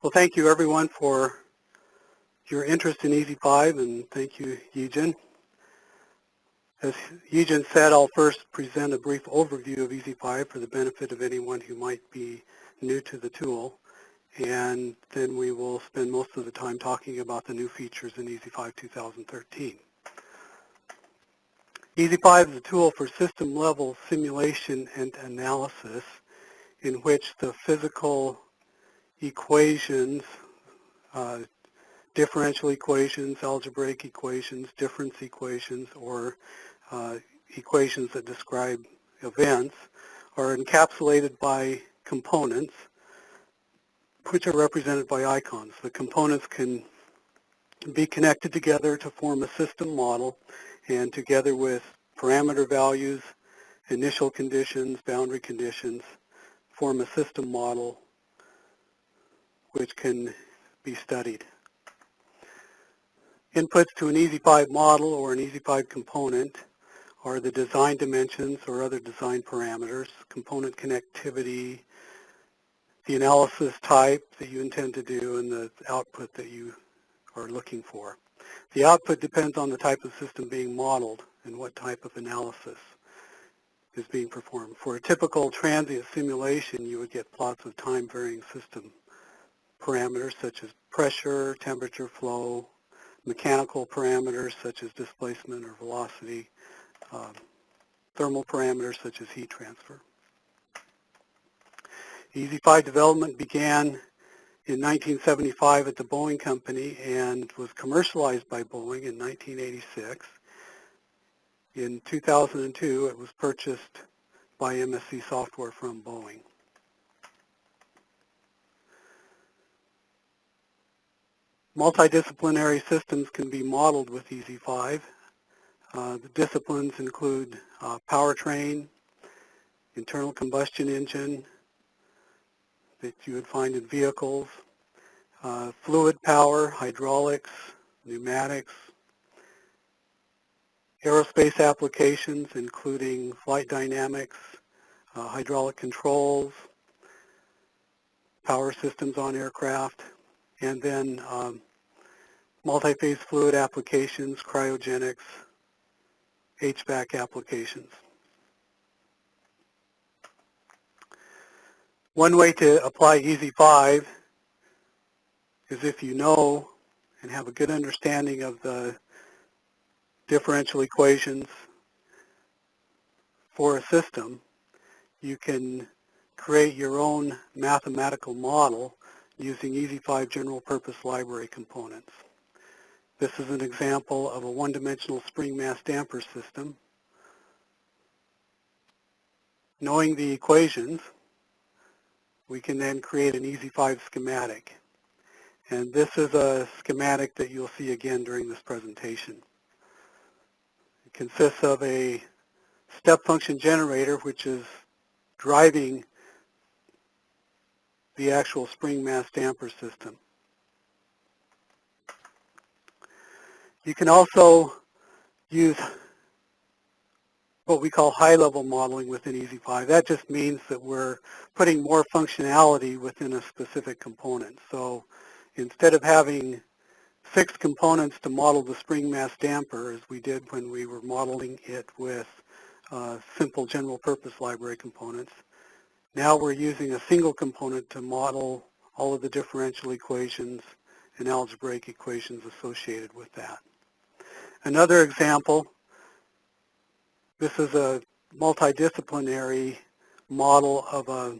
Well, thank you everyone for your interest in Easy5, and thank you, Yijun. As Yijun said, I'll first present a brief overview of Easy5 for the benefit of anyone who might be new to the tool, and then we will spend most of the time talking about the new features in Easy5 2013. Easy5 is a tool for system-level simulation and analysis in which the physical equations, differential equations, algebraic equations, difference equations, or equations that describe events are encapsulated by components, which are represented by icons. The components can be connected together to form a system model, and together with parameter values, initial conditions, boundary conditions, form a system model which can be studied. Inputs to an Easy5 model or an Easy5 component are the design dimensions or other design parameters, component connectivity, the analysis type that you intend to do, and the output that you are looking for. The output depends on the type of system being modeled and what type of analysis is being performed. For a typical transient simulation, you would get plots of time-varying system parameters such as pressure, temperature, flow, mechanical parameters such as displacement or velocity, thermal parameters such as heat transfer. Easy5 development began in 1975 at the Boeing Company and was commercialized by Boeing in 1986. In 2002, it was purchased by MSC Software from Boeing. Multidisciplinary systems can be modeled with Easy5. The disciplines include powertrain, internal combustion engine that you would find in vehicles, fluid power, hydraulics, pneumatics, aerospace applications including flight dynamics, hydraulic controls, power systems on aircraft, and then multi-phase fluid applications, cryogenics, HVAC applications. One way to apply Easy5 is if you know and have a good understanding of the differential equations for a system, you can create your own mathematical model using Easy5 general purpose library components. This is an example of a one-dimensional spring mass damper system. Knowing the equations, we can then create an Easy5 schematic. And this is a schematic that you'll see again during this presentation. It consists of a step function generator, which is driving the actual spring mass damper system. You can also use what we call high-level modeling within Easy5. That just means that we're putting more functionality within a specific component. So instead of having 6 components to model the spring mass damper, as we did when we were modeling it with simple general purpose library components, now we're using a single component to model all of the differential equations and algebraic equations associated with that. Another example, this is a multidisciplinary model of a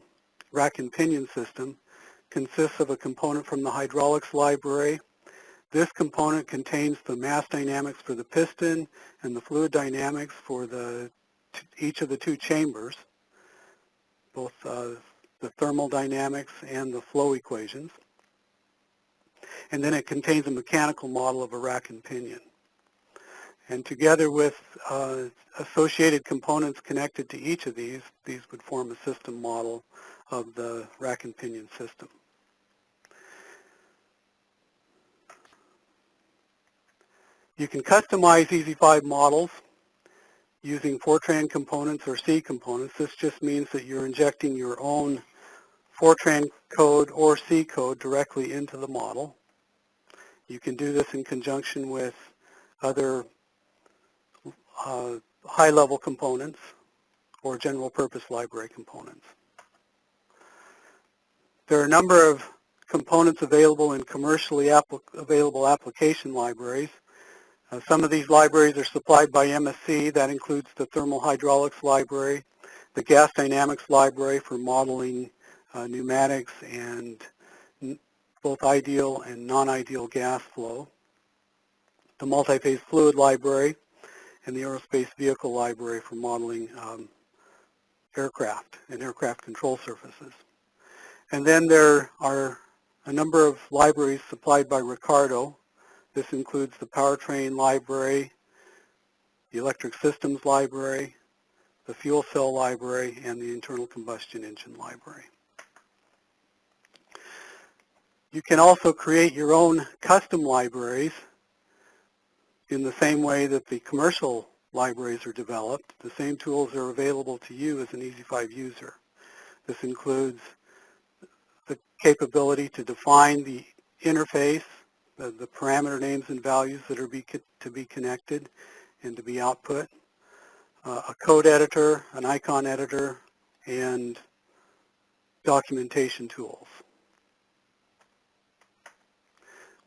rack and pinion system. Consists of a component from the hydraulics library. This component contains the mass dynamics for the piston and the fluid dynamics for each of the 2 chambers, both the thermal dynamics and the flow equations. And then it contains a mechanical model of a rack and pinion. And together with associated components connected to each of these would form a system model of the rack and pinion system. You can customize Easy5 models using Fortran components or C components. This just means that you're injecting your own Fortran code or C code directly into the model. You can do this in conjunction with other high-level components or general-purpose library components. There are a number of components available in commercially available application libraries. Some of these libraries are supplied by MSC. That includes the Thermal Hydraulics Library, the Gas Dynamics Library for modeling pneumatics and both ideal and non-ideal gas flow, the Multi-Phase Fluid Library, and the Aerospace Vehicle Library for modeling aircraft and aircraft control surfaces. And then there are a number of libraries supplied by Ricardo. This includes the Powertrain Library, the Electric Systems Library, the Fuel Cell Library, and the Internal Combustion Engine Library. You can also create your own custom libraries in the same way that the commercial libraries are developed. The same tools are available to you as an Easy5 user. This includes the capability to define the interface, the parameter names and values that are to be connected and to be output, a code editor, an icon editor, and documentation tools.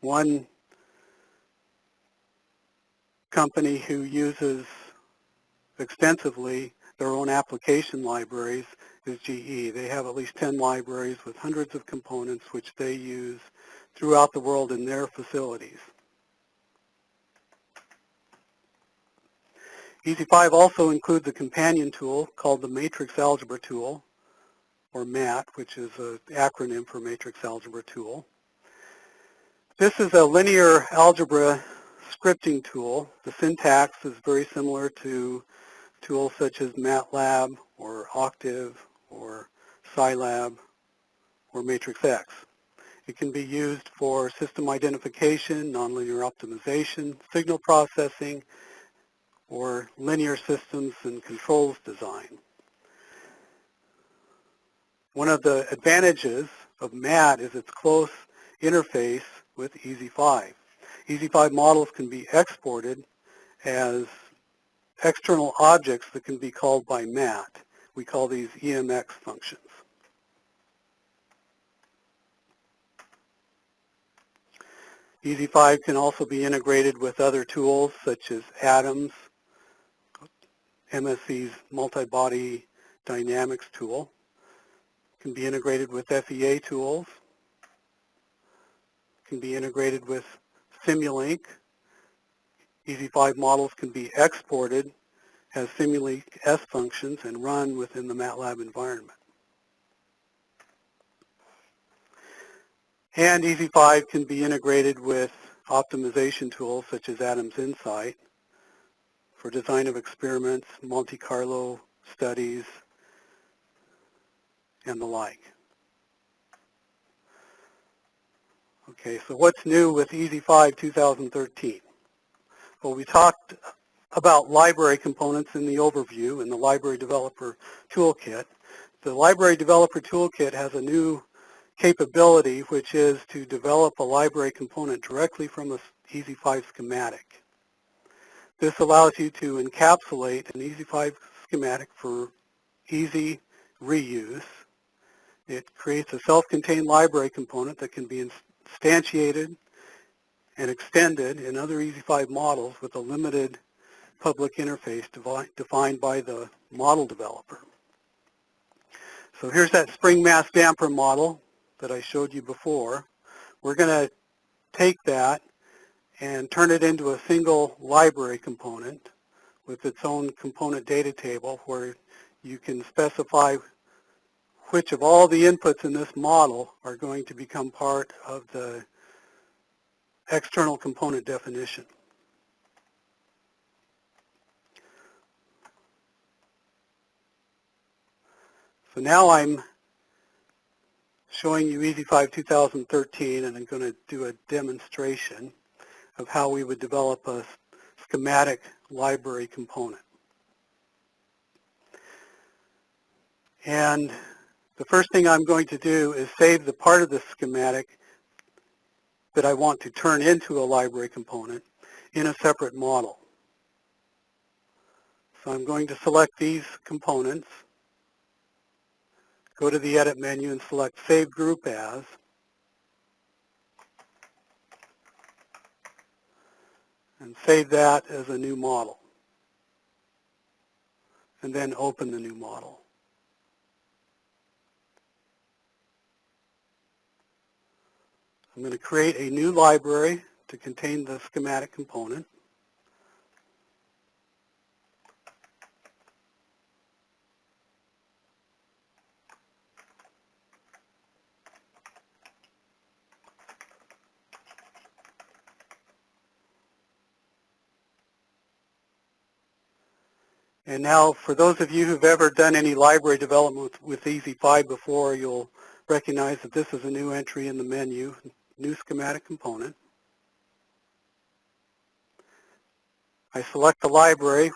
One company who uses extensively their own application libraries is GE. They have at least 10 libraries with hundreds of components which they use throughout the world in their facilities. Easy5 also includes a companion tool called the Matrix Algebra tool, or MAT, which is an acronym for Matrix Algebra tool. This is a linear algebra scripting tool. The syntax is very similar to tools such as MATLAB or Octave or Scilab or Matrix X. It can be used for system identification, nonlinear optimization, signal processing, or linear systems and controls design. One of the advantages of MAT is its close interface with Easy5. Easy5 models can be exported as external objects that can be called by MAT. We call these EMX functions. Easy5 can also be integrated with other tools such as Adams, MSC's multi-body dynamics tool. It can be integrated with FEA tools. It can be integrated with Simulink. Easy5 models can be exported as Simulink S functions and run within the MATLAB environment. And Easy5 can be integrated with optimization tools such as Adams Insight for design of experiments, Monte Carlo studies, and the like. Okay, so what's new with Easy5 2013? Well, we talked about library components in the overview in the Library Developer Toolkit. The Library Developer Toolkit has a new capability, which is to develop a library component directly from a Easy5 schematic. This allows you to encapsulate an Easy5 schematic for easy reuse. It creates a self-contained library component that can be instantiated and extended in other Easy5 models with a limited public interface defined by the model developer. So here's that spring mass damper model that I showed you before. We're going to take that and turn it into a single library component with its own component data table where you can specify which of all the inputs in this model are going to become part of the external component definition. So now I'm showing you Easy5 2013, and I'm going to do a demonstration of how we would develop a schematic library component. And the first thing I'm going to do is save the part of the schematic that I want to turn into a library component in a separate model. So I'm going to select these components, go to the Edit menu and select Save Group As, and save that as a new model, and then open the new model. I'm going to create a new library to contain the schematic component. And now, for those of you who've ever done any library development with Easy5 before, you'll recognize that this is a new entry in the menu, new schematic component. I select the library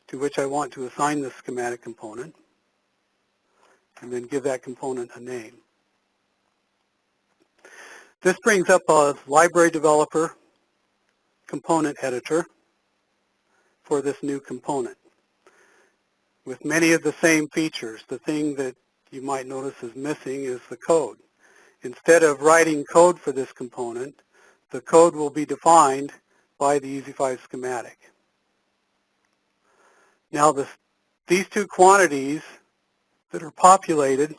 to which I want to assign the schematic component, and then give that component a name. This brings up a library developer component editor for this new component, with many of the same features. The thing that you might notice is missing is the code. Instead of writing code for this component, the code will be defined by the Easy5 schematic. Now these two quantities that are populated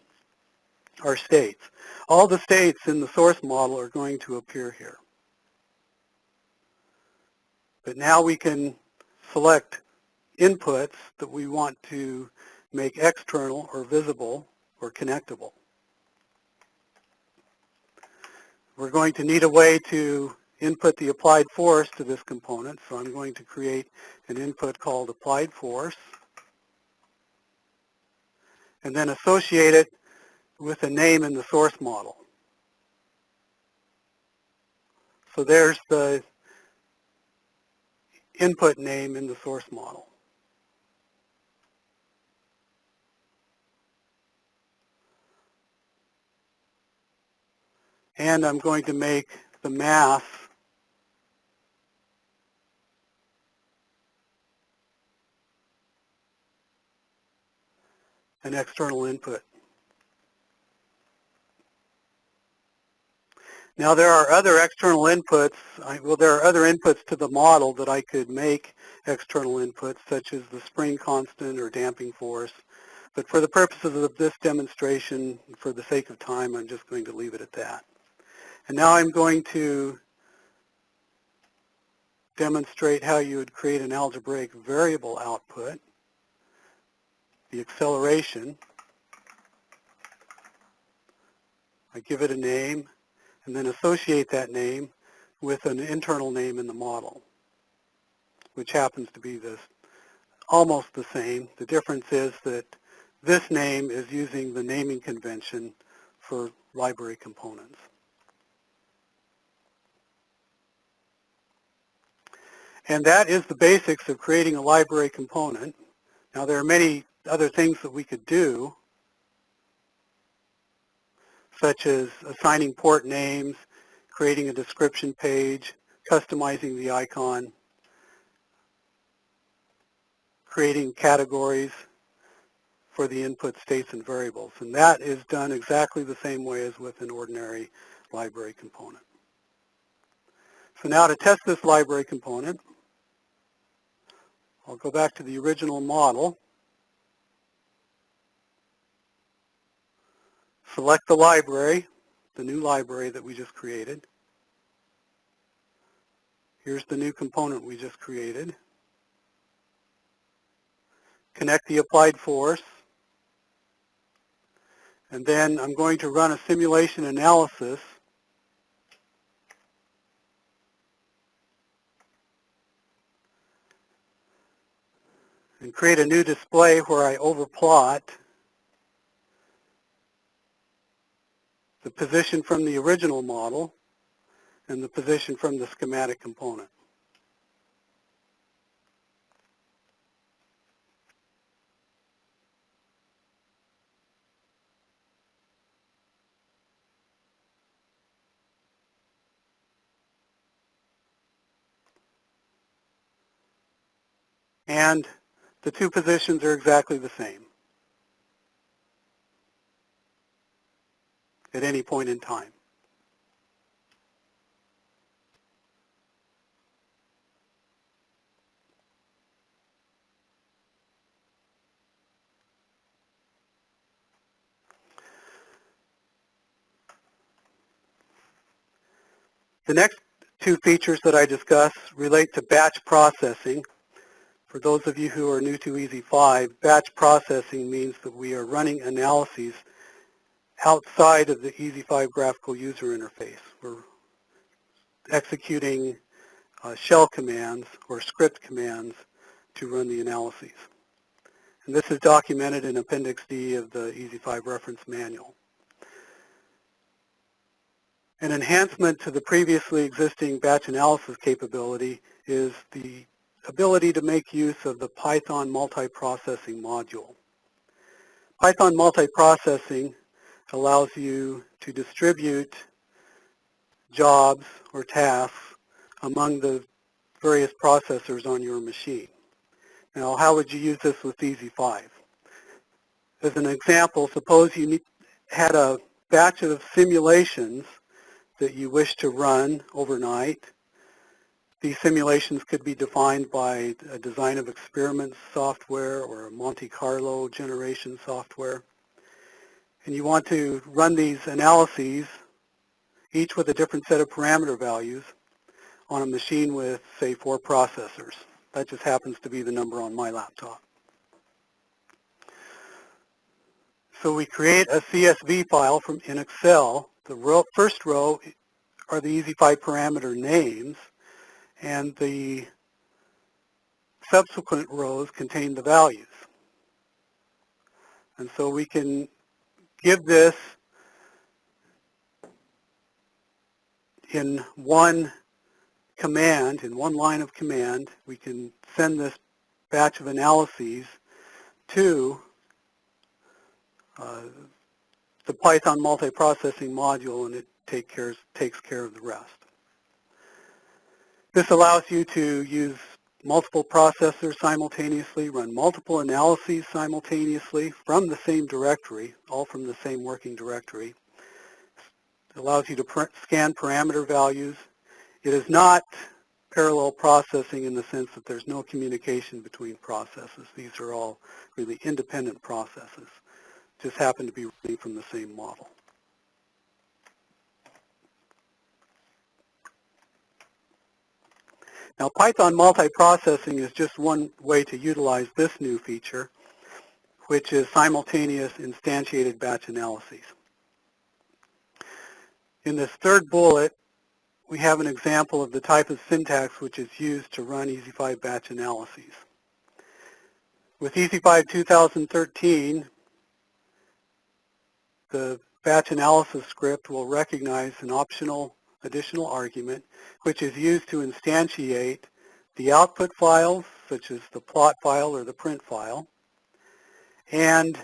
are states. All the states in the source model are going to appear here. But now we can select inputs that we want to make external or visible or connectable. We're going to need a way to input the applied force to this component, so I'm going to create an input called applied force, and then associate it with a name in the source model. So there's the input name in the source model. And I'm going to make the mass an external input. Now there are other external inputs, there are other inputs to the model that I could make external inputs, such as the spring constant or damping force. But for the purposes of this demonstration, for the sake of time, I'm just going to leave it at that. And now I'm going to demonstrate how you would create an algebraic variable output, the acceleration. I give it a name, and then associate that name with an internal name in the model, which happens to be almost the same. The difference is that this name is using the naming convention for library components. And that is the basics of creating a library component. Now there are many other things that we could do, such as assigning port names, creating a description page, customizing the icon, creating categories for the input states and variables. And that is done exactly the same way as with an ordinary library component. So now to test this library component, I'll go back to the original model, select the library, the new library that we just created. Here's the new component we just created. Connect the applied force, and then I'm going to run a simulation analysis and create a new display where I overplot the position from the original model and the position from the schematic component. and the two positions are exactly the same at any point in time. The next two features that I discuss relate to batch processing. For those of you who are new to Easy5, batch processing means that we are running analyses outside of the Easy5 graphical user interface. We're executing shell commands or script commands to run the analyses. And this is documented in Appendix D of the Easy5 reference manual. An enhancement to the previously existing batch analysis capability is the ability to make use of the Python multiprocessing module. Python multiprocessing allows you to distribute jobs or tasks among the various processors on your machine. Now, how would you use this with Easy5? As an example, suppose you had a batch of simulations that you wish to run overnight. These simulations could be defined by a design of experiments software or a Monte Carlo generation software. And you want to run these analyses, each with a different set of parameter values, on a machine with, say, 4 processors. That just happens to be the number on my laptop. So we create a CSV file in Excel. The first row are the Easy5 parameter names, and the subsequent rows contain the values. And so we can give this in one command, in one line of command. We can send this batch of analyses to the Python multiprocessing module, and it takes care of the rest. This allows you to use multiple processors simultaneously, run multiple analyses simultaneously from the same directory, all from the same working directory. It allows you to scan parameter values. It is not parallel processing in the sense that there's no communication between processes. These are all really independent processes, just happen to be running from the same model. Now, Python multiprocessing is just one way to utilize this new feature, which is simultaneous instantiated batch analyses. In this third bullet, we have an example of the type of syntax which is used to run Easy5 batch analyses. With Easy5 2013, the batch analysis script will recognize an optional additional argument, which is used to instantiate the output files, such as the plot file or the print file, and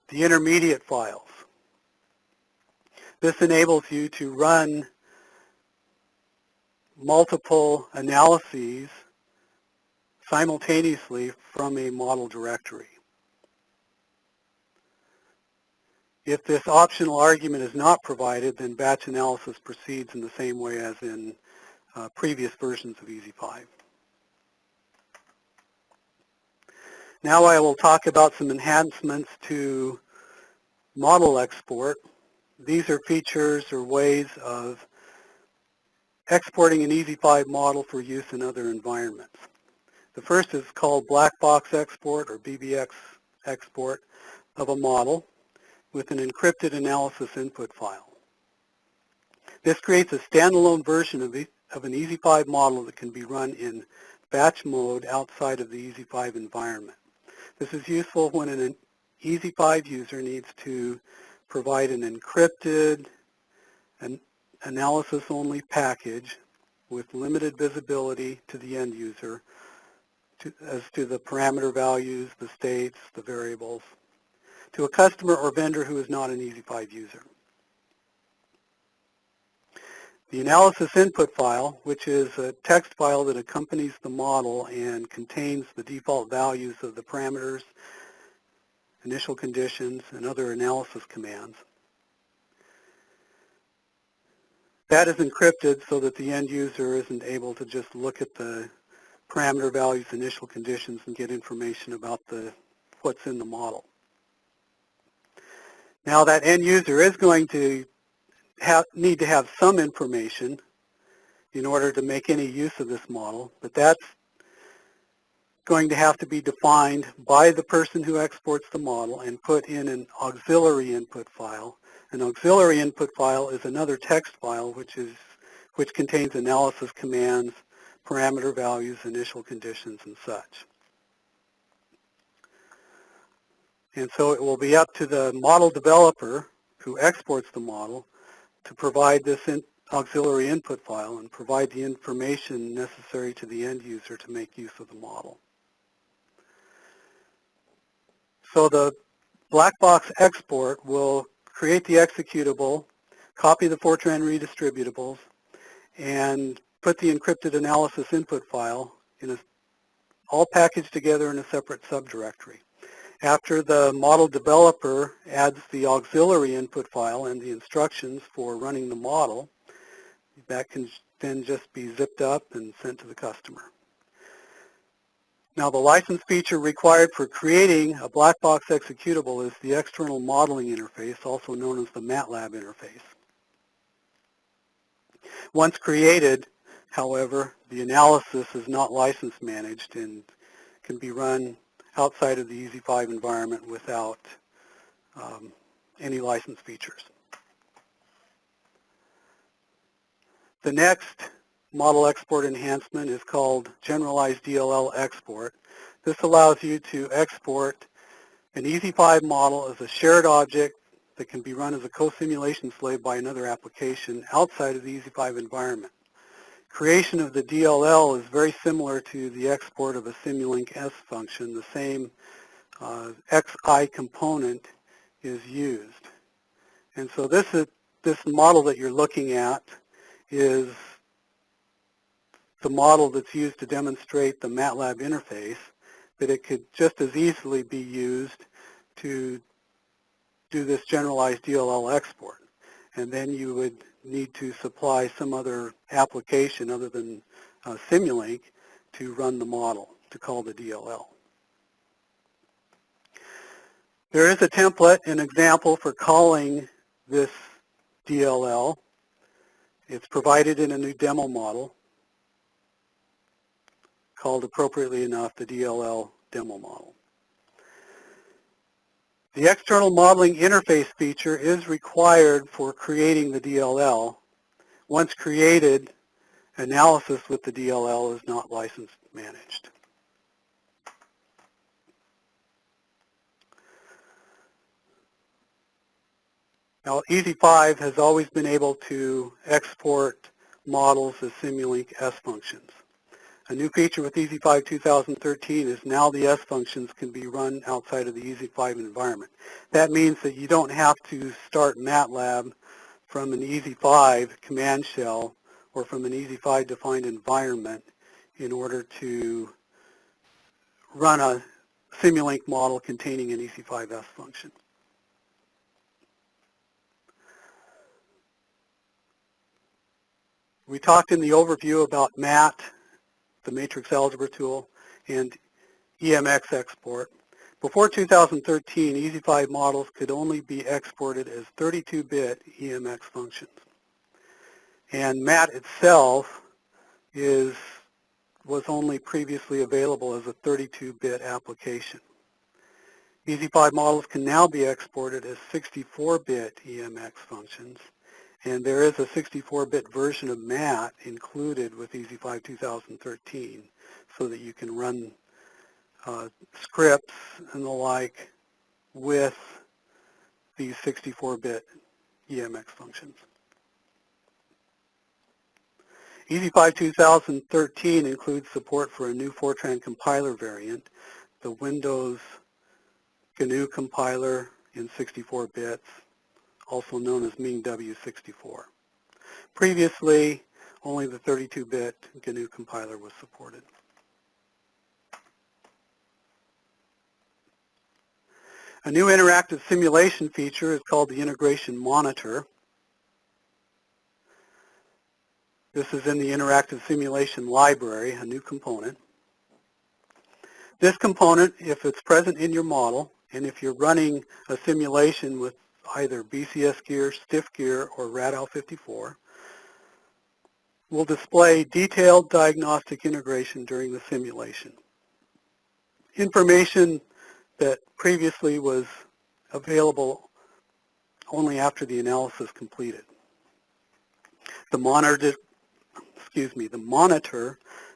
the intermediate files. This enables you to run multiple analyses simultaneously from a model directory. If this optional argument is not provided, then batch analysis proceeds in the same way as in previous versions of Easy5. Now I will talk about some enhancements to model export. These are features or ways of exporting an Easy5 model for use in other environments. The first is called black box export or BBX export of a model with an encrypted analysis input file. This creates a standalone version of an Easy5 model that can be run in batch mode outside of the Easy5 environment. This is useful when an Easy5 user needs to provide an encrypted analysis-only package with limited visibility to the end user as to the parameter values, the states, the variables, to a customer or vendor who is not an Easy5 user. The analysis input file, which is a text file that accompanies the model and contains the default values of the parameters, initial conditions, and other analysis commands. That is encrypted so that the end user isn't able to just look at the parameter values, initial conditions, and get information about what's in the model. Now that end user is going to need to have some information in order to make any use of this model, but that's going to have to be defined by the person who exports the model and put in an auxiliary input file. An auxiliary input file is another text file which contains analysis commands, parameter values, initial conditions, and such. And so it will be up to the model developer who exports the model to provide this auxiliary input file and provide the information necessary to the end user to make use of the model. So the black box export will create the executable, copy the Fortran redistributables, and put the encrypted analysis input file all packaged together in a separate subdirectory. After the model developer adds the auxiliary input file and the instructions for running the model, that can then just be zipped up and sent to the customer. Now the license feature required for creating a black box executable is the external modeling interface, also known as the MATLAB interface. Once created, however, the analysis is not license managed and can be run outside of the Easy5 environment without any license features. The next model export enhancement is called Generalized DLL export. This allows you to export an Easy5 model as a shared object that can be run as a co-simulation slave by another application outside of the Easy5 environment. Creation of the DLL is very similar to the export of a Simulink S function. The same XI component is used. And so this model that you're looking at is the model that's used to demonstrate the MATLAB interface, but it could just as easily be used to do this generalized DLL export. And then you would need to supply some other application other than Simulink to run the model, to call the DLL. There is a template, an example for calling this DLL. It's provided in a new demo model called, appropriately enough, the DLL demo model. The external modeling interface feature is required for creating the DLL. Once created, analysis with the DLL is not license managed. Now, Easy5 has always been able to export models as Simulink S functions. A new feature with Easy5 2013 is now the S functions can be run outside of the Easy5 environment. That means that you don't have to start MATLAB from an Easy5 command shell or from an Easy5 defined environment in order to run a Simulink model containing an Easy5 S function. We talked in the overview about MAT, the matrix algebra tool, and EMX export. Before 2013, Easy5 models could only be exported as 32-bit EMX functions. And MAT itself was only previously available as a 32-bit application. Easy5 models can now be exported as 64-bit EMX functions, and there is a 64-bit version of MAT included with Easy5 2013 so that you can run scripts and the like with these 64-bit EMX functions. Easy5 2013 includes support for a new Fortran compiler variant, the Windows GNU compiler in 64 bits, also known as MingW64. Previously, only the 32-bit GNU compiler was supported. A new interactive simulation feature is called the Integration Monitor. This is in the Interactive Simulation Library, a new component. This component, if it's present in your model, and if you're running a simulation with either BCS gear, stiff gear, or RADAL54, will display detailed diagnostic integration during the simulation. Information that previously was available only after the analysis completed. The monitor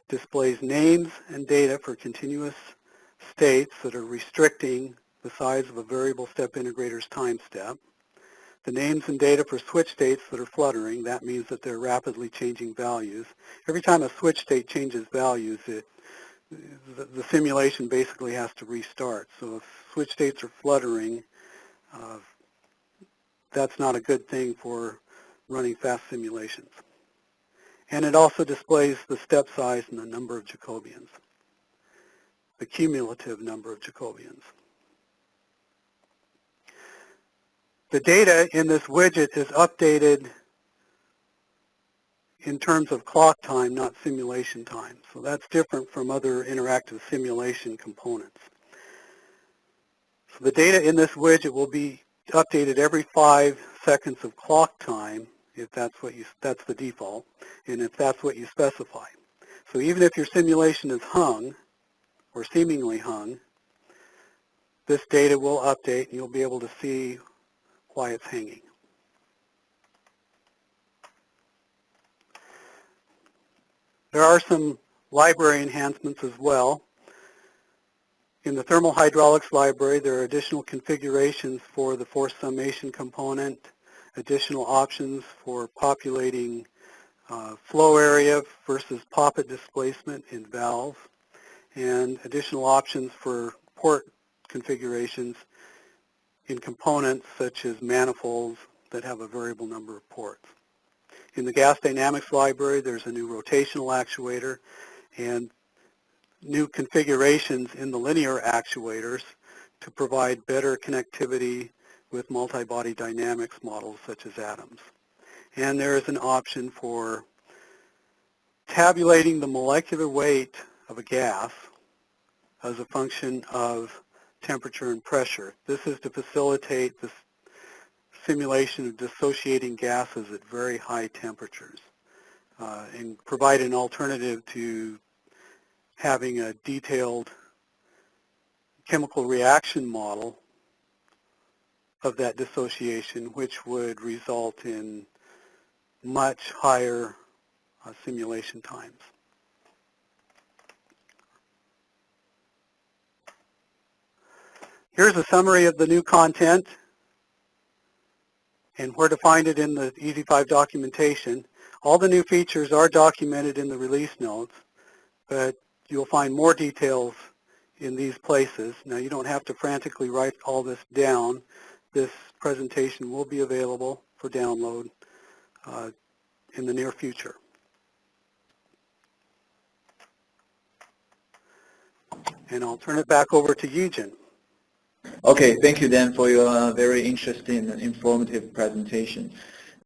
displays names and data for continuous states that are restricting the size of a variable step integrator's time step. The names and data for switch states that are fluttering, that means that they're rapidly changing values. Every time a switch state changes values, the simulation basically has to restart. So if switch states are fluttering, that's not a good thing for running fast simulations. And it also displays the step size and the number of Jacobians, the cumulative number of Jacobians. The data in this widget is updated in terms of clock time, not simulation time. So that's different from other interactive simulation components. So the data in this widget will be updated every 5 seconds of clock time, if that's the default, and if that's what you specify. So even if your simulation is hung, or seemingly hung, this data will update and you'll be able to see why it's hanging. There are some library enhancements as well. In the thermal hydraulics library, there are additional configurations for the force summation component, additional options for populating flow area versus poppet displacement in valves, and additional options for port configurations in components such as manifolds that have a variable number of ports. In the gas dynamics library, there's a new rotational actuator and new configurations in the linear actuators to provide better connectivity with multi-body dynamics models such as Adams. And there is an option for tabulating the molecular weight of a gas as a function of temperature and pressure. This is to facilitate the simulation of dissociating gases at very high temperatures and provide an alternative to having a detailed chemical reaction model of that dissociation, which would result in much higher simulation times. Here's a summary of the new content and where to find it in the Easy5 documentation. All the new features are documented in the release notes, but you'll find more details in these places. Now, you don't have to frantically write all this down. This presentation will be available for download in the near future. And I'll turn it back over to Yijun. Okay, thank you, Dan, for your very interesting and informative presentation.